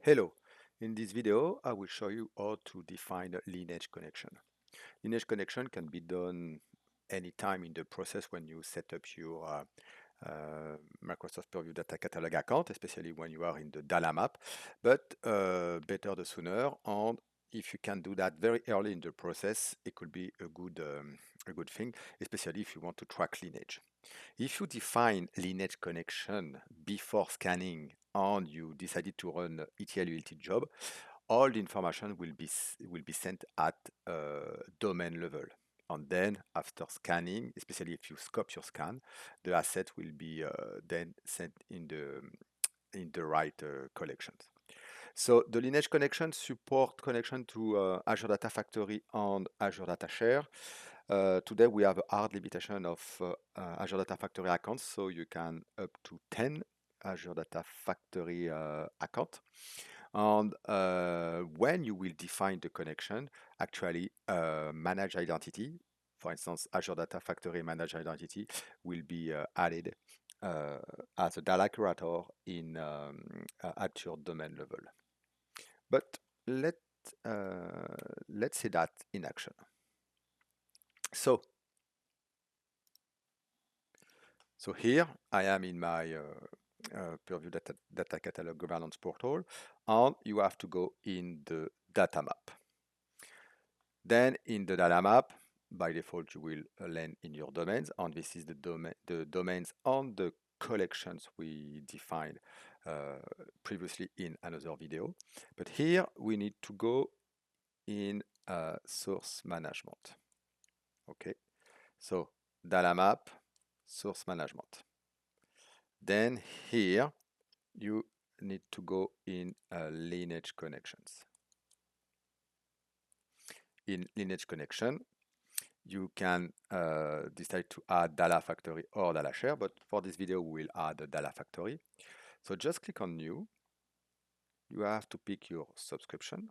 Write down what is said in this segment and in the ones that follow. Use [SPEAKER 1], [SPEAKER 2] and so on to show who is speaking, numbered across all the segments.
[SPEAKER 1] Hello, in this video I will show you how to define a lineage connection. Lineage connection can be done anytime in the process when you set up your Microsoft Purview Data Catalog account, especially when you are in the Data map, but better the sooner. And if you can do that very early in the process, it could be a good thing, especially if you want to track lineage. If you define lineage connection before scanning and you decided to run ETL utility job, all the information will be sent at domain level. And then after scanning, especially if you scope your scan, the asset will be then sent in the right collections. So the Lineage connection support connection to Azure Data Factory and Azure Data Share. Today we have a hard limitation of Azure Data Factory accounts, so you can up to 10 Azure Data Factory account. And when you will define the connection, actually manage identity, for instance, Azure Data Factory manage identity will be added as a data curator at your domain level. But let let's see that in action. So here I am in my Purview Data Catalog Governance portal, and you have to go in the data map. Then in the data map, by default, you will land in your domains, and this is the domains and the collections we defined previously in another video. But here we need to go in source management. Okay, so data map, source management. Then here you need to go in lineage connections. In lineage connection, you can decide to add data factory or data share, but for this video we will add a data factory. So just click on new. You have to pick your subscription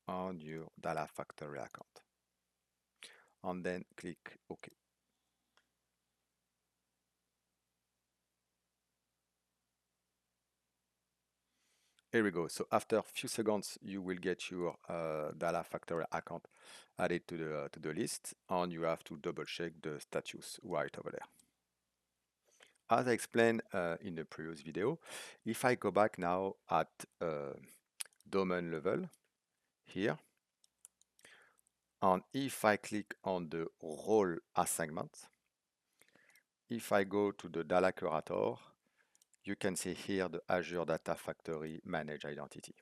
[SPEAKER 1] on your data factory account, and then click OK. Here we go. So after a few seconds, you will get your data factory account added to the list, and you have to double check the status right over there. As I explained in the previous video, if I go back now at domain level here, and if I click on the role assignment, if I go to the data curator, you can see here the Azure Data Factory Manage Identity.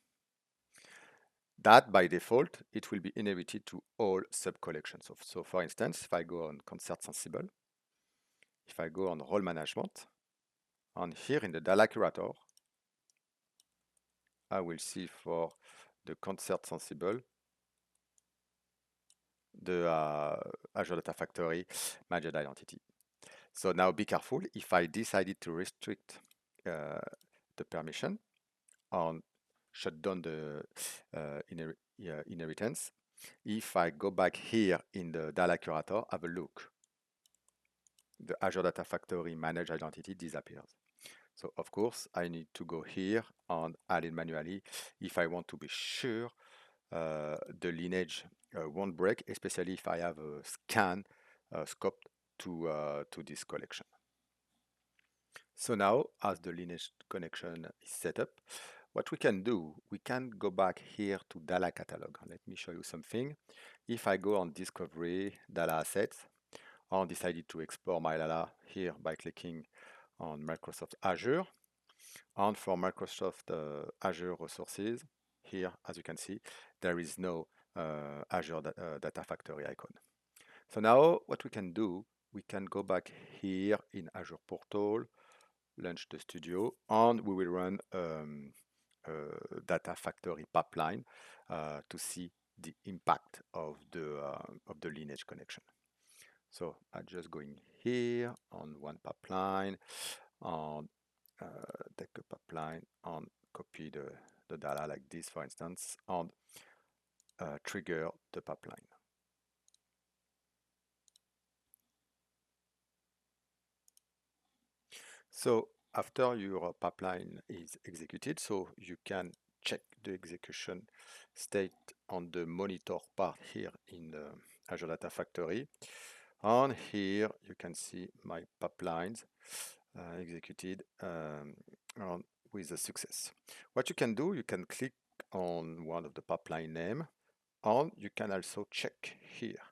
[SPEAKER 1] That by default, it will be inherited to all sub-collections. So for instance, if I go on Concert Sensible, if I go on Role Management, and here in the Data Curator, I will see for the Concert Sensible, the Azure Data Factory Managed Identity. So now be careful, if I decided to restrict the permission and shut down the inheritance, if I go back here in the Data Curator, have a look. The Azure Data Factory Managed Identity disappears. So of course, I need to go here and add it manually if I want to be sure the lineage won't break, especially if I have a scan scope to this collection. So now, as the lineage connection is set up, what we can do, we can go back here to Data Catalog. Let me show you something. If I go on Discovery, Data Assets, and decided to export my data here by clicking on Microsoft Azure, and for Microsoft Azure resources, here, as you can see, there is no Azure Data Factory icon. So now what we can do, we can go back here in Azure Portal, launch the studio, and we will run Data Factory pipeline to see the impact of the lineage connection. So I'm just going here on one pipeline, and take a pipeline and copy the data like this, for instance, and trigger the pipeline. So after your pipeline is executed, so you can check the execution state on the monitor part here in Azure Data Factory. And here you can see my pipelines executed with a success. What you can do, you can click on one of the pipeline name, and you can also check here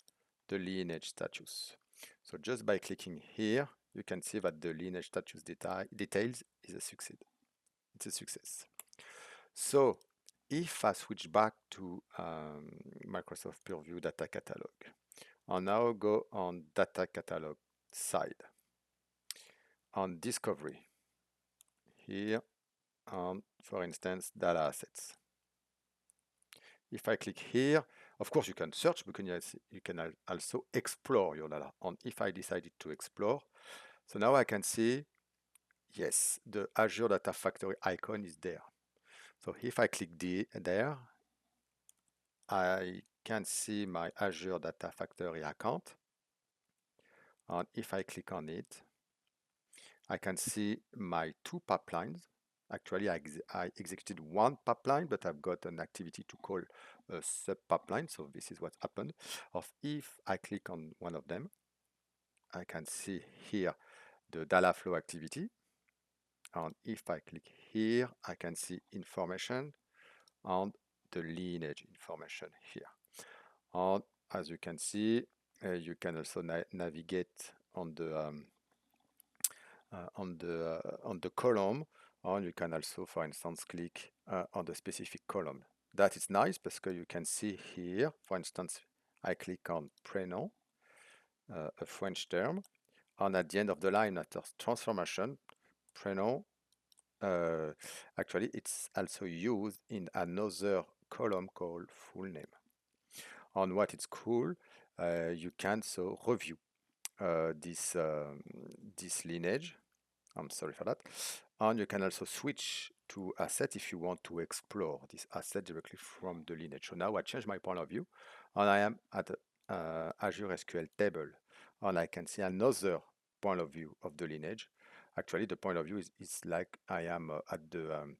[SPEAKER 1] the lineage status. So just by clicking here, you can see that the lineage status details is a success. It's a success. So if I switch back to Microsoft Purview Data Catalog, and now go on Data Catalog side, on Discovery, here, on, for instance, Data Assets. If I click here, of course you can search, but you can also explore your data. And if I decided to explore, so now I can see, yes, the Azure Data Factory icon is there. So if I click there, I can see my Azure Data Factory account. And if I click on it, I can see my two pipelines. Actually, I executed one pipeline, but I've got an activity to call a sub pipeline. So this is what happened. If I click on one of them, I can see here the data flow activity. And if I click here, I can see information and the lineage information here. And as you can see, you can also navigate on the column, and you can also, for instance, click on the specific column. That is nice because you can see here, for instance, I click on prénom, a French term, and at the end of the line after transformation, prénom, actually it's also used in another column called full name. And what is cool, you can so review this lineage. I'm sorry for that. And you can also switch to asset if you want to explore this asset directly from the lineage. So now I change my point of view, and I am at Azure SQL table, and I can see another point of view of the lineage. Actually, the point of view is like I am at the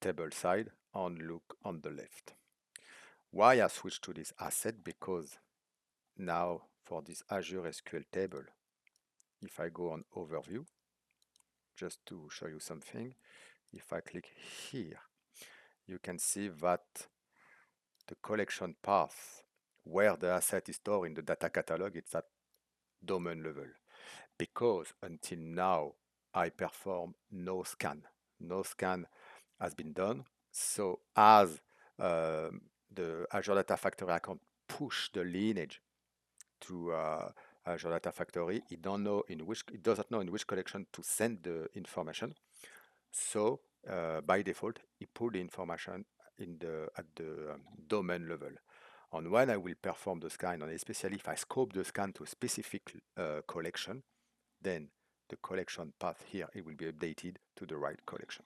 [SPEAKER 1] table side and look on the left. Why I switch to this asset? Because now for this Azure SQL table, if I go on overview, just to show you something, if I click here, you can see that the collection path where the asset is stored in the data catalog, it's at domain level. Because until now, I perform no scan. No scan has been done. So as the Azure Data Factory account push the lineage to Azure Data Factory, it doesn't know in which collection to send the information. So by default, it put the information at the domain level. And when I will perform the scan, and especially if I scope the scan to a specific collection, then the collection path here, it will be updated to the right collection.